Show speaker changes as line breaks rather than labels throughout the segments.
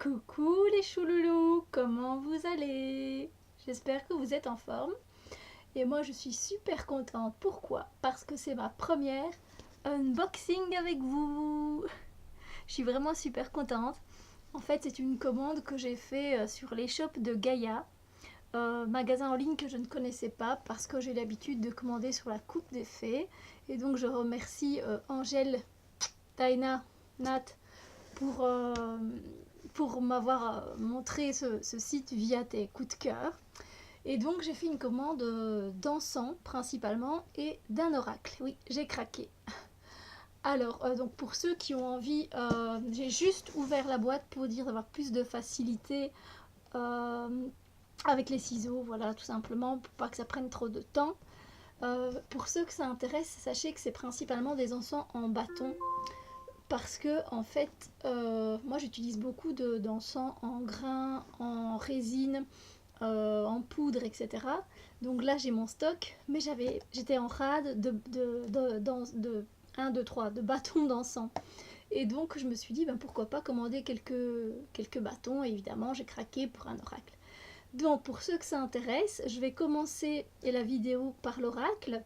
Coucou les chouloulous, comment vous allez? J'espère que vous êtes en forme. Et moi je suis super contente. Pourquoi? Parce que c'est ma première unboxing avec vous. Je suis vraiment super contente. En fait c'est une commande que j'ai fait sur les shops de Gaïa. Magasin en ligne que je ne connaissais pas parce que j'ai l'habitude de commander sur la Coupe des Fées. Et donc je remercie Angèle, Taina, Nat pour, pour m'avoir montré ce site via tes coups de cœur. Et donc j'ai fait une commande d'encens principalement et d'un oracle. Oui, j'ai craqué. Alors, donc pour ceux qui ont envie, j'ai juste ouvert la boîte pour dire d'avoir plus de facilité euh, avec les ciseaux, voilà, tout simplement, pour pas que ça prenne trop de temps. Pour ceux que ça intéresse, sachez que c'est principalement des encens en bâton parce que en fait moi j'utilise beaucoup d'encens en grains, en résine, en poudre, etc. Donc là j'ai mon stock, mais j'étais en rade de 1, 2, 3 de bâtons d'encens. Et donc je me suis dit ben, pourquoi pas commander quelques bâtons. Et évidemment j'ai craqué pour un oracle. Donc pour ceux que ça intéresse, je vais commencer la vidéo par l'oracle.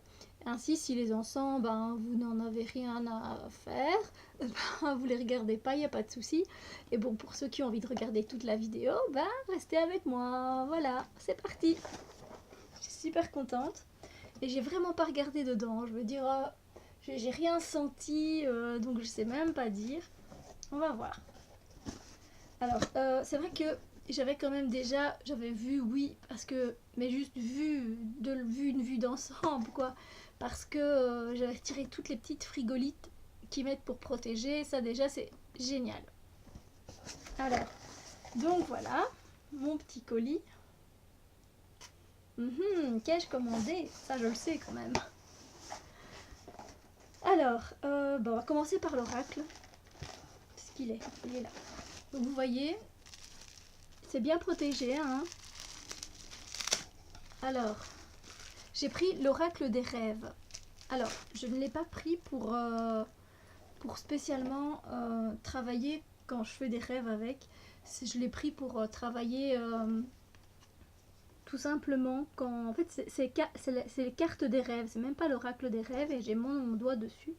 Ainsi, si les encens, ben, vous n'en avez rien à faire, ben, vous les regardez pas, il n'y a pas de souci. Et bon, pour ceux qui ont envie de regarder toute la vidéo, ben, restez avec moi. Voilà, c'est parti. Je suis super contente. Et j'ai vraiment pas regardé dedans. Je veux dire, j'ai rien senti, donc je sais même pas dire. On va voir. Alors, c'est vrai que j'avais quand même déjà, j'avais vu, oui, parce que, mais juste une vue d'ensemble, quoi. Parce que j'avais retiré toutes les petites frigolites qu'ils mettent pour protéger. Ça, déjà, c'est génial. Alors, donc voilà, mon petit colis. Qu'ai-je commandé? Ça, je le sais quand même. Alors, on va commencer par l'oracle. Parce qu'il est, il est là. Donc, vous voyez, c'est bien protégé, hein. Alors, j'ai pris l'oracle des rêves. Alors, je ne l'ai pas pris pour spécialement travailler quand je fais des rêves avec. Je l'ai pris pour travailler tout simplement quand... En fait, c'est les cartes des rêves. C'est même pas l'oracle des rêves et j'ai mon doigt dessus.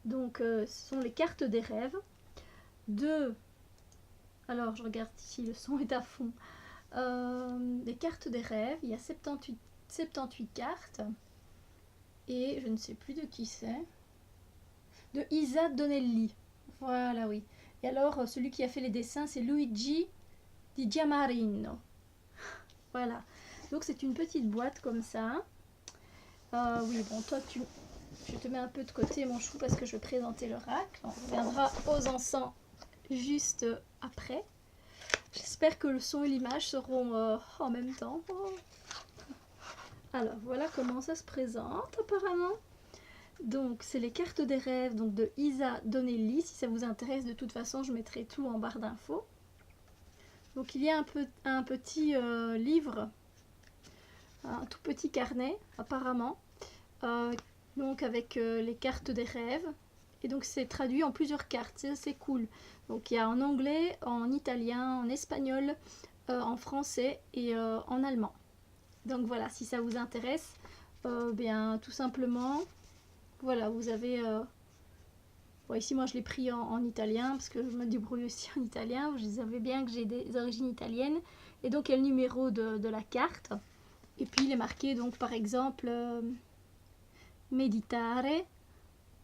Donc, ce sont les cartes des rêves. Alors, je regarde ici, le son est à fond. Les cartes des rêves, il y a 78 cartes. Et je ne sais plus de qui c'est. De Isa Donnelly. Voilà, oui. Et alors, celui qui a fait les dessins, c'est Luigi Di Giamarino. Voilà. Donc, c'est une petite boîte comme ça. Oui, bon, toi, je te mets un peu de côté, mon chou, parce que je vais présenter l'oracle. On reviendra aux encens juste après. J'espère que le son et l'image seront en même temps. Alors, voilà comment ça se présente, apparemment. Donc, c'est les cartes des rêves donc de Isa Donnelly. Si ça vous intéresse, de toute façon, je mettrai tout en barre d'infos. Donc, il y a un petit livre, un tout petit carnet, apparemment, donc avec les cartes des rêves. Et donc, c'est traduit en plusieurs cartes. C'est cool. Donc, il y a en anglais, en italien, en espagnol, en français et en allemand. Donc, voilà, si ça vous intéresse, bien, tout simplement... Voilà, vous avez... Bon, ici, moi, je l'ai pris en italien, parce que je me débrouille aussi en italien. Je savais bien que j'ai des origines italiennes. Et donc, il y a le numéro de la carte. Et puis, il est marqué, donc, par exemple, Meditare,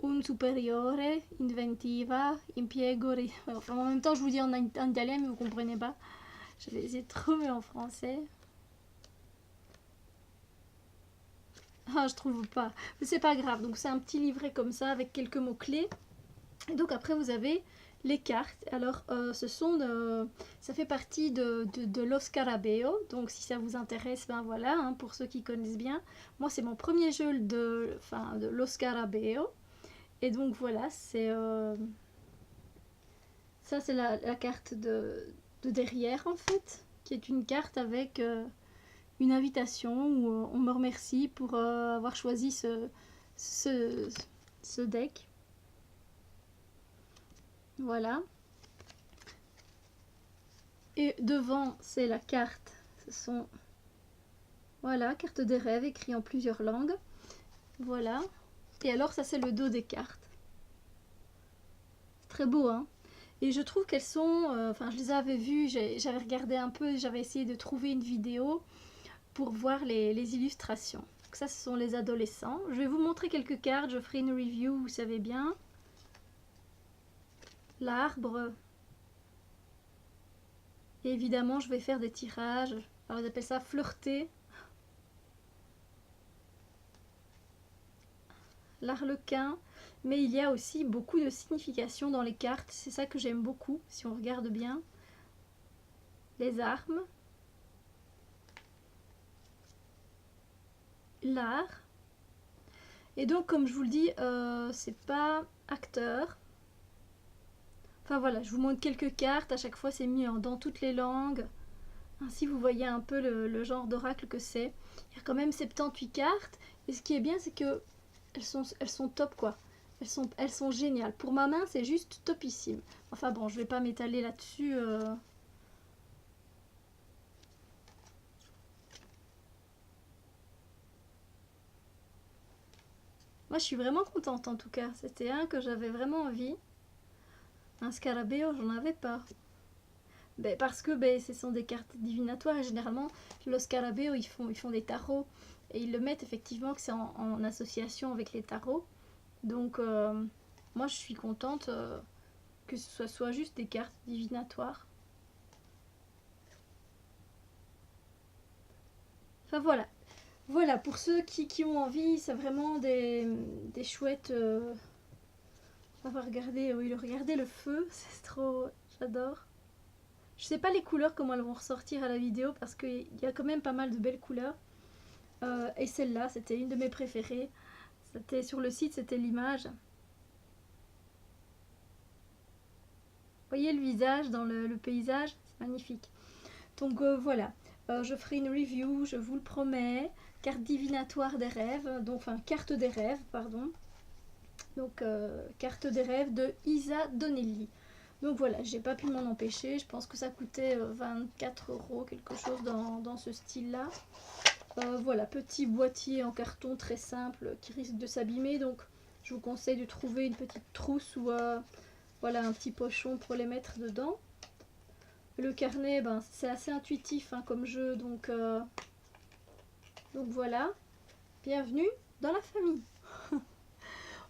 un superiore, inventiva, impiego... Enfin, en même temps, je vous dis en italien, mais vous ne comprenez pas. Je vais essayer de trouver en français. Ah, je trouve pas. Mais c'est pas grave. Donc, c'est un petit livret comme ça, avec quelques mots-clés. Et donc après vous avez les cartes. Alors ça fait partie de Los Scarabeo. Donc si ça vous intéresse, ben voilà, hein, pour ceux qui connaissent bien. Moi c'est mon premier jeu de Los Scarabeo. Et donc voilà, ça c'est la carte de derrière en fait, qui est une carte avec une invitation où on me remercie pour avoir choisi ce deck. Voilà. Et devant, c'est la carte. Ce sont, voilà, carte des rêves, écrit en plusieurs langues. Voilà. Et alors, ça, c'est le dos des cartes. C'est très beau, hein. Et je trouve qu'elles sont... Enfin, je les avais vues, j'avais regardé un peu, j'avais essayé de trouver une vidéo pour voir les illustrations. Donc ça, ce sont les adolescents. Je vais vous montrer quelques cartes, je ferai une review, vous savez bien. L'arbre. Et évidemment, je vais faire des tirages. Alors, ils appellent ça flirter. L'arlequin. Mais il y a aussi beaucoup de signification dans les cartes. C'est ça que j'aime beaucoup, si on regarde bien. Les armes. L'art. Et donc, comme je vous le dis, c'est pas acteur. Enfin voilà, je vous montre quelques cartes. À chaque fois, c'est mis dans toutes les langues. Ainsi, vous voyez un peu le genre d'oracle que c'est. Il y a quand même 78 cartes. Et ce qui est bien, c'est que elles sont top, quoi. Elles sont géniales. Pour ma main, c'est juste topissime. Enfin bon, je vais pas m'étaler là-dessus. Moi, je suis vraiment contente, en tout cas. C'était un que j'avais vraiment envie. Un scarabeo, j'en avais pas. Ben, parce que ce sont des cartes divinatoires et généralement, le scarabeo, ils font des tarots. Et ils le mettent effectivement que c'est en association avec les tarots. Donc, moi, je suis contente que ce soit juste des cartes divinatoires. Enfin, voilà. Voilà, pour ceux qui ont envie, c'est vraiment des chouettes... On va regarder, oui, regardez le feu, c'est trop... J'adore. Je sais pas les couleurs, comment elles vont ressortir à la vidéo, parce qu'il y a quand même pas mal de belles couleurs. Et celle-là, c'était une de mes préférées. C'était sur le site, c'était l'image. Vous voyez le visage dans le paysage, c'est magnifique. Donc voilà, je ferai une review, je vous le promets. Carte divinatoire des rêves, donc enfin carte des rêves, pardon. Donc carte des rêves de Isa Donnelly. Donc voilà, j'ai pas pu m'en empêcher. Je pense que ça coûtait 24 €, quelque chose dans ce style-là. Voilà, petit boîtier en carton très simple qui risque de s'abîmer. Donc je vous conseille de trouver une petite trousse ou voilà, un petit pochon pour les mettre dedans. Le carnet, c'est assez intuitif hein, comme jeu. Donc voilà, bienvenue dans la famille.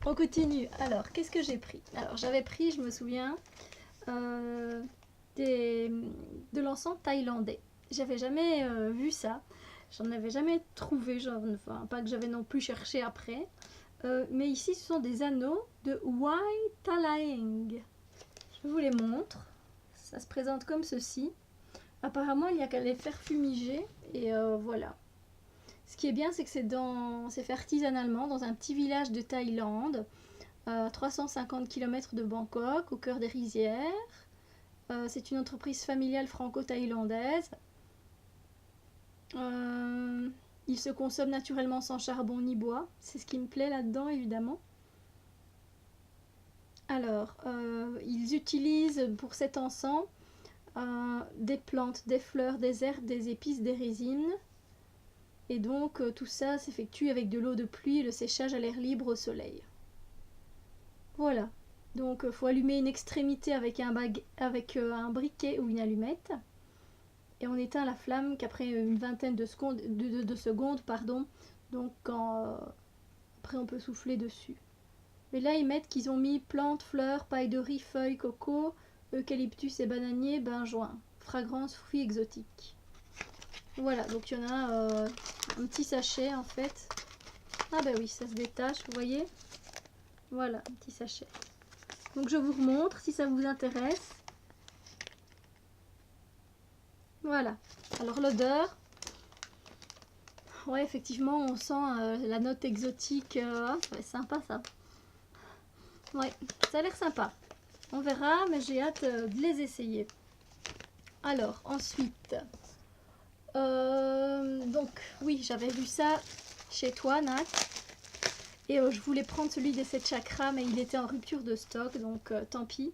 On continue. Alors, qu'est-ce que j'ai pris? Alors, j'avais pris, je me souviens, de l'encens thaïlandais. J'avais jamais vu ça. J'en avais jamais trouvé. Enfin, pas que j'avais non plus cherché après. Mais ici, ce sont des anneaux de Wai Talaeng. Je vous les montre. Ça se présente comme ceci. Apparemment, il n'y a qu'à les faire fumiger. Et voilà. Ce qui est bien, c'est que c'est fait artisanalement dans un petit village de Thaïlande, à 350 km de Bangkok, au cœur des rizières. C'est une entreprise familiale franco-thaïlandaise. Il se consomme naturellement sans charbon ni bois. C'est ce qui me plaît là-dedans, évidemment. Alors, ils utilisent pour cet encens des plantes, des fleurs, des herbes, des épices, des résines. Et donc tout ça s'effectue avec de l'eau de pluie et le séchage à l'air libre au soleil. Voilà. Donc il faut allumer une extrémité avec un briquet ou une allumette. Et on éteint la flamme qu'après une vingtaine de secondes, donc après on peut souffler dessus. Mais là ils mettent qu'ils ont mis plantes, fleurs, paille de riz, feuilles, coco, eucalyptus et bananier, benjoin. Fragrance, fruits exotiques. Voilà, donc il y en a un petit sachet en fait. Ah bah oui, ça se détache, vous voyez. Voilà, un petit sachet. Donc je vous remontre si ça vous intéresse. Voilà. Alors l'odeur. Ouais, effectivement, on sent la note exotique. Ça va être sympa ça. Ouais, ça a l'air sympa. On verra, mais j'ai hâte de les essayer. Alors, ensuite... donc oui, j'avais vu ça chez toi Nat et je voulais prendre celui des 7 chakras mais il était en rupture de stock donc tant pis.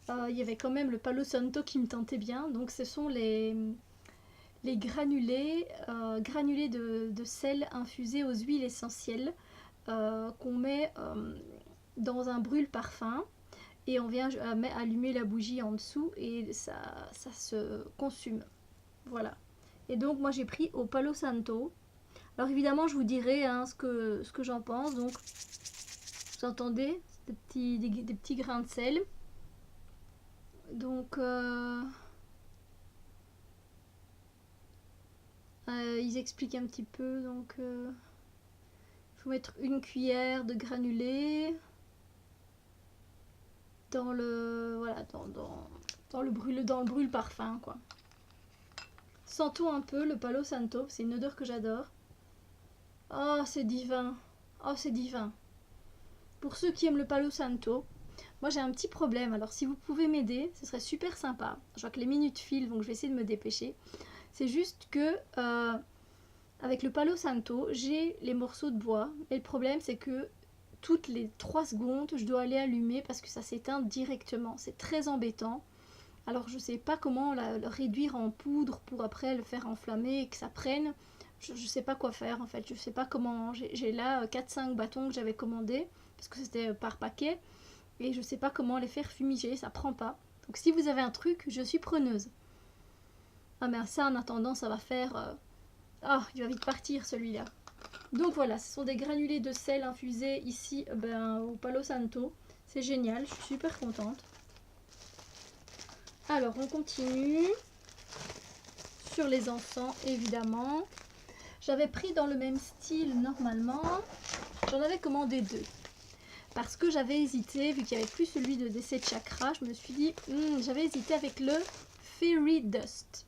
il y avait quand même le Palo Santo qui me tentait bien. Donc ce sont les granulés, granulés de sel infusés aux huiles essentielles qu'on met dans un brûle-parfum. Et on vient allumer la bougie en dessous et ça se consume. Voilà. Et donc moi j'ai pris au Palo Santo. Alors évidemment je vous dirai hein, ce que j'en pense. Donc vous entendez des petits grains de sel. Donc ils expliquent un petit peu. Donc il faut mettre une cuillère de granulé dans le voilà dans le brûle parfum quoi. Sentons un peu le Palo Santo, c'est une odeur que j'adore. Oh c'est divin, oh c'est divin. Pour ceux qui aiment le Palo Santo, moi j'ai un petit problème, alors si vous pouvez m'aider, ce serait super sympa. Je vois que les minutes filent donc je vais essayer de me dépêcher. C'est juste que avec le Palo Santo, j'ai les morceaux de bois et le problème c'est que toutes les 3 secondes, je dois aller allumer parce que ça s'éteint directement. C'est très embêtant. Alors je sais pas comment le réduire en poudre pour après le faire enflammer et que ça prenne. Je sais pas quoi faire en fait. Je sais pas comment. J'ai là 4-5 bâtons que j'avais commandés parce que c'était par paquet. Et je sais pas comment les faire fumiger. Ça prend pas. Donc si vous avez un truc, je suis preneuse. Ah mais ça en attendant, ça va faire... Ah, il va vite partir celui-là. Donc voilà, ce sont des granulés de sel infusés ici au Palo Santo. C'est génial, je suis super contente. Alors on continue sur les encens évidemment. J'avais pris dans le même style normalement. J'en avais commandé 2. Parce que j'avais hésité, vu qu'il n'y avait plus celui de décès de chakra, je me suis dit, j'avais hésité avec le Fairy Dust.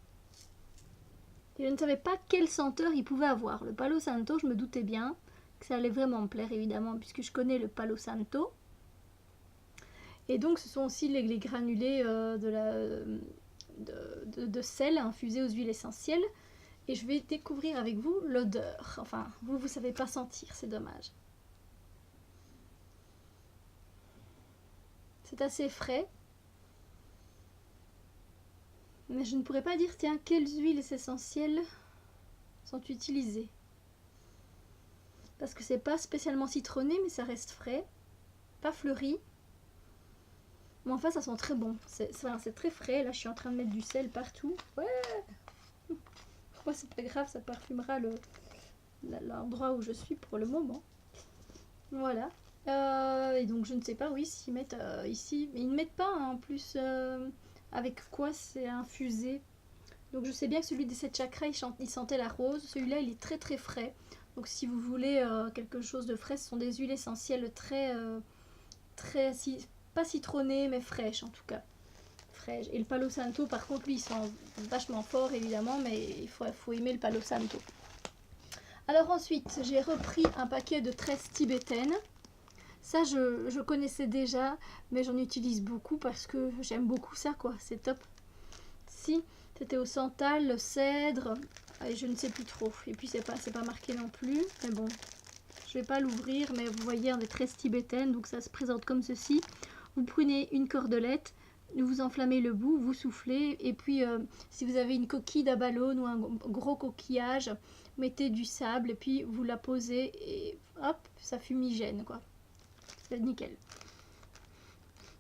Et je ne savais pas quelle senteur il pouvait avoir. Le Palo Santo, je me doutais bien que ça allait vraiment me plaire, évidemment, puisque je connais le Palo Santo. Et donc, ce sont aussi les granulés de sel infusés aux huiles essentielles. Et je vais découvrir avec vous l'odeur. Enfin, vous ne savez pas sentir, c'est dommage. C'est assez frais. Mais je ne pourrais pas dire, tiens, quelles huiles essentielles sont utilisées. Parce que c'est pas spécialement citronné, mais ça reste frais. Pas fleuri. Mais enfin, ça sent très bon. C'est très frais. Là, je suis en train de mettre du sel partout. Ouais. Moi, c'est pas grave, ça parfumera l'endroit où je suis pour le moment. Voilà. Et donc, je ne sais pas, oui, s'ils mettent ici. Mais ils ne mettent pas, hein, en plus... avec quoi c'est infusé. Donc je sais bien que celui des 7 chakras il sentait la rose. Celui-là il est très très frais. Donc si vous voulez quelque chose de frais, ce sont des huiles essentielles très pas citronnées mais fraîches en tout cas. Fraîches. Et le Palo Santo par contre lui il sent vachement fort évidemment, mais il faut aimer le Palo Santo. Alors ensuite j'ai repris un paquet de tresses tibétaines. Ça, je connaissais déjà, mais j'en utilise beaucoup parce que j'aime beaucoup ça, quoi. C'est top. Si, c'était au santal, le cèdre, et je ne sais plus trop. Et puis, c'est pas marqué non plus. Mais bon, je vais pas l'ouvrir, mais vous voyez, des tresses tibétaines, donc ça se présente comme ceci. Vous prenez une cordelette, vous enflammez le bout, vous soufflez, et puis, si vous avez une coquille d'abalone ou un gros coquillage, mettez du sable, et puis vous la posez, et hop, ça fumigène, quoi. C'est nickel.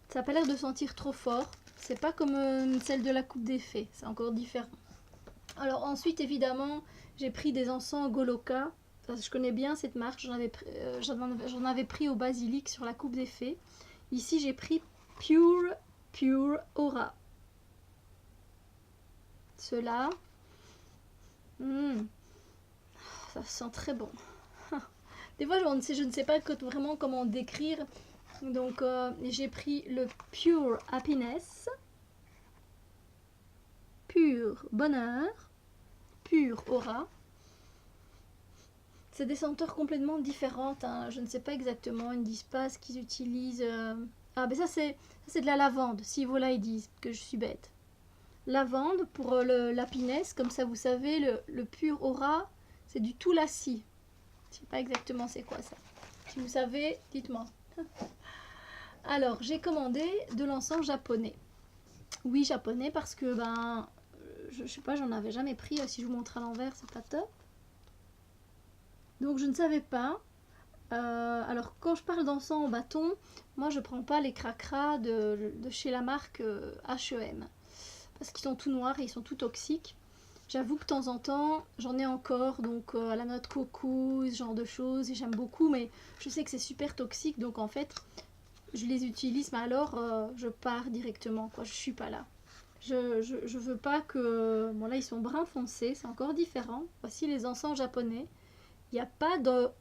Ça n'a pas l'air de sentir trop fort. C'est pas comme celle de la coupe des fées. C'est encore différent. Alors ensuite, évidemment, j'ai pris des encens Goloka. Parce que je connais bien cette marque. J'en avais pris au basilic sur la coupe des fées. Ici, j'ai pris Pure Aura. Ceux-là. Ça sent très bon. Des fois, je ne sais pas vraiment comment décrire. Donc, j'ai pris le Pure Happiness, Pure Bonheur, Pure Aura. C'est des senteurs complètement différentes. Hein. Je ne sais pas exactement. Ils ne disent pas ce qu'ils utilisent. Ah, mais ça, c'est de la lavande. Si voilà, ils disent que je suis bête. Lavande pour l'happiness. Comme ça, vous savez, le Pure Aura, c'est du Tulasi. Je sais pas exactement c'est quoi ça. Si vous savez, dites-moi. Alors, j'ai commandé de l'encens japonais. Oui, japonais, parce que ben, je sais pas, j'en avais jamais pris. Si je vous montre à l'envers, c'est pas top. Donc je ne savais pas. Alors quand je parle d'encens en bâton, moi je prends pas les cracras de chez la marque H&M. Parce qu'ils sont tout noirs et ils sont tout toxiques. J'avoue que de temps en temps, j'en ai encore, donc à la noix de coco, ce genre de choses, et j'aime beaucoup, mais je sais que c'est super toxique, donc en fait, je les utilise, mais alors je pars directement, quoi, je suis pas là. Je veux pas que... Bon là, ils sont brun foncé, c'est encore différent. Voici les encens japonais. Il n'y a pas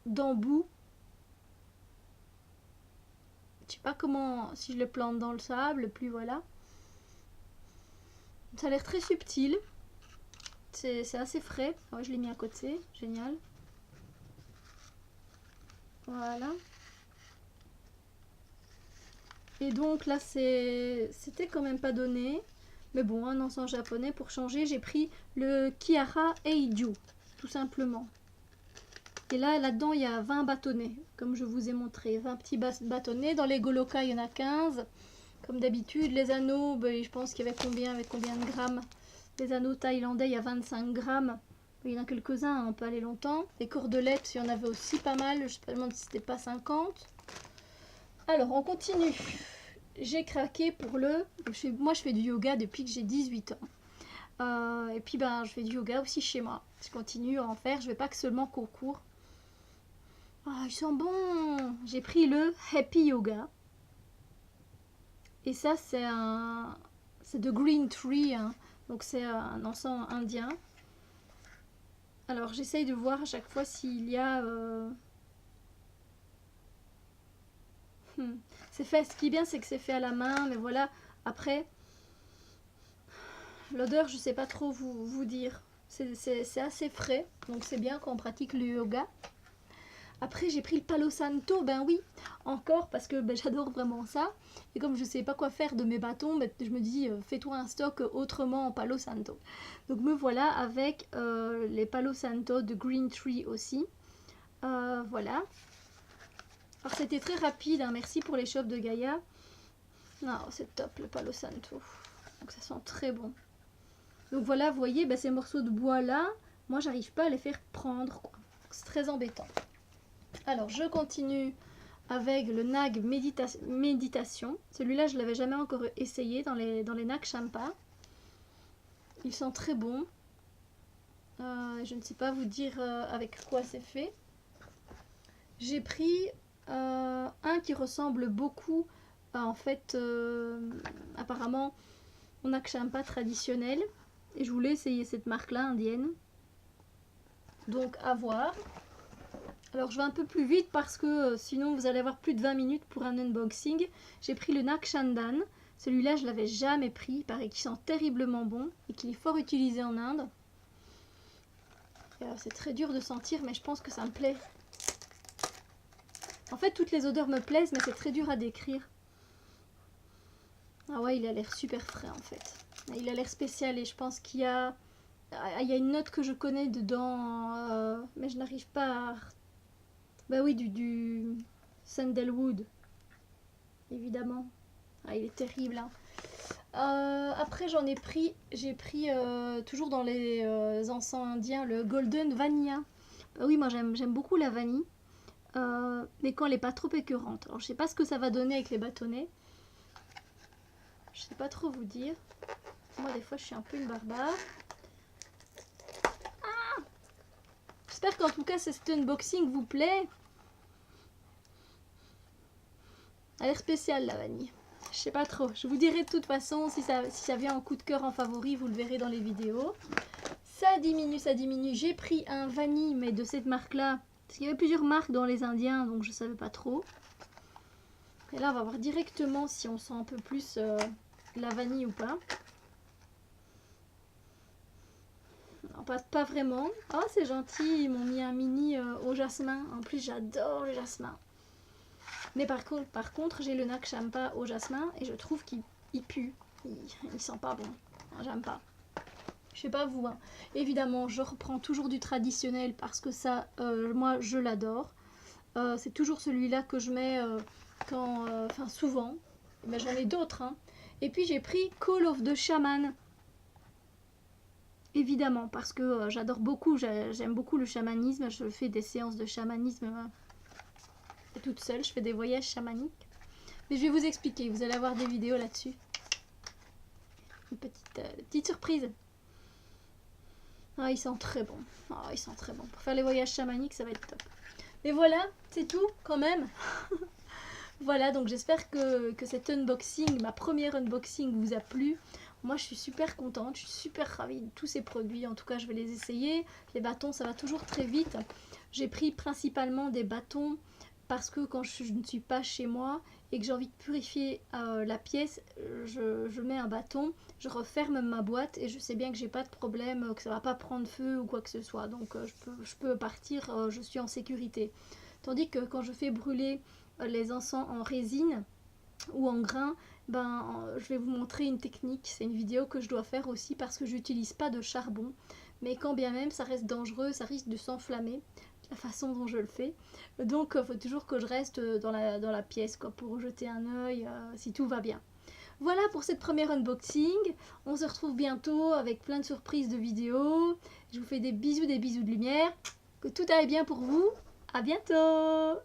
d'embout. Je sais pas comment, si je les plante dans le sable, puis voilà. Ça a l'air très subtil. C'est assez frais. Ouais, je l'ai mis à côté, génial. Voilà. Et donc là, c'était quand même pas donné. Mais bon, un encens japonais pour changer, j'ai pris le Kiara Eiju, tout simplement. Et là, là-dedans, il y a 20 bâtonnets, comme je vous ai montré. 20 petits bâtonnets. Dans les Goloka, il y en a 15. Comme d'habitude, les anneaux, ben, je pense qu'il y avait combien, avec combien de grammes. Les anneaux thaïlandais, il y a 25 grammes. Il y en a quelques-uns, hein, on peut aller longtemps. Les cordelettes, il y en avait aussi pas mal. Je me demande si c'était pas 50. Alors, on continue. J'ai craqué pour le... Moi, je fais du yoga depuis que j'ai 18 ans. Et puis, ben, je fais du yoga aussi chez moi. Je continue à en faire. Je vais pas que seulement qu'au cours. Ah, ils sont bons. J'ai pris le Happy Yoga. Et ça, c'est de Green Tree. Hein. Donc, c'est un encens indien. Alors, j'essaye de voir à chaque fois s'il y a... C'est fait. Ce qui est bien, c'est que c'est fait à la main. Mais voilà, après... L'odeur, je sais pas trop vous dire. C'est assez frais, donc c'est bien quand on pratique le yoga. Après, j'ai pris le Palo Santo, ben oui, encore parce que ben, j'adore vraiment ça. Et comme je sais pas quoi faire de mes bâtons, ben, je me dis, fais-toi un stock autrement en Palo Santo. Donc me voilà avec les Palo Santo de Green Tree aussi. Voilà. Alors c'était très rapide, hein, merci pour les chauves de Gaïa. Non, c'est top le Palo Santo. Donc ça sent très bon. Donc voilà, vous voyez, bah, ces morceaux de bois là, moi j'arrive pas à les faire prendre, quoi. C'est très embêtant. Alors je continue avec le Nag Méditation. Celui-là je l'avais jamais encore essayé dans les Nag Champa. Ils sont très bons. Je ne sais pas vous dire avec quoi c'est fait. J'ai pris un qui ressemble beaucoup à, en fait, apparemment, au Nag Champa traditionnel. Et je voulais essayer cette marque-là, indienne. Donc, à voir. Alors, je vais un peu plus vite parce que sinon, vous allez avoir plus de 20 minutes pour un unboxing. J'ai pris le Nakshandan. Celui-là, je l'avais jamais pris. Il paraît qu'il sent terriblement bon et qu'il est fort utilisé en Inde. C'est très dur de sentir, mais je pense que ça me plaît. En fait, toutes les odeurs me plaisent, mais c'est très dur à décrire. Ah ouais, il a l'air super frais, en fait. Il a l'air spécial et je pense qu'il y a... Il y a une note que je connais dedans, mais je n'arrive pas à... Bah oui, du sandalwood, évidemment. Ah, il est terrible. Hein. Après, j'ai pris toujours dans les encens indiens, le Golden Vanilla. Bah oui, moi j'aime beaucoup la vanille, mais quand elle n'est pas trop écœurante. Alors je sais pas ce que ça va donner avec les bâtonnets. Je sais pas trop vous dire. Moi, des fois, je suis un peu une barbare. Ah, j'espère qu'en tout cas, cet unboxing vous plaît. Elle a l'air spéciale, la vanille. Je sais pas trop. Je vous dirai de toute façon si ça vient en coup de cœur en favori. Vous le verrez dans les vidéos. Ça diminue, ça diminue. J'ai pris un vanille, mais de cette marque-là. Parce qu'il y avait plusieurs marques dans les Indiens, donc je savais pas trop. Et là, on va voir directement si on sent un peu plus la vanille ou pas. Non, pas vraiment. Oh, c'est gentil, ils m'ont mis un mini au jasmin. En plus, j'adore le jasmin. Mais par contre j'ai le Nag Champa au jasmin et je trouve qu'il pue. Il sent pas bon. J'aime pas. Je sais pas vous. Hein. Évidemment, je reprends toujours du traditionnel parce que ça, moi, je l'adore. C'est toujours celui-là que je mets quand... Enfin, souvent. Mais j'en ai d'autres. Hein. Et puis j'ai pris Call of the Shaman. Évidemment, parce que j'adore beaucoup, j'aime beaucoup le chamanisme. Je fais des séances de chamanisme toute seule, je fais des voyages chamaniques. Mais je vais vous expliquer, vous allez avoir des vidéos là-dessus. Une petite surprise. Ah, ils sont très bons. Ah, ils sont très bons. Pour faire les voyages chamaniques, ça va être top. Mais voilà, c'est tout quand même. Voilà, donc j'espère que cet unboxing, ma première unboxing, vous a plu. Moi, je suis super contente, je suis super ravie de tous ces produits. En tout cas, je vais les essayer. Les bâtons, ça va toujours très vite. J'ai pris principalement des bâtons parce que quand je ne suis pas chez moi et que j'ai envie de purifier la pièce, je mets un bâton, je referme ma boîte et je sais bien que j'ai pas de problème, que ça va pas prendre feu ou quoi que ce soit. Donc je peux partir, je suis en sécurité. Tandis que quand je fais brûler les encens en résine ou en grain, je vais vous montrer une technique. C'est une vidéo que je dois faire aussi parce que j'utilise pas de charbon. Mais quand bien même, ça reste dangereux, ça risque de s'enflammer la façon dont je le fais. Donc il faut toujours que je reste dans la pièce quoi, pour jeter un œil si tout va bien. Voilà pour cette première unboxing. On se retrouve bientôt avec plein de surprises de vidéos. Je vous fais des bisous de lumière. Que tout aille bien pour vous. À bientôt!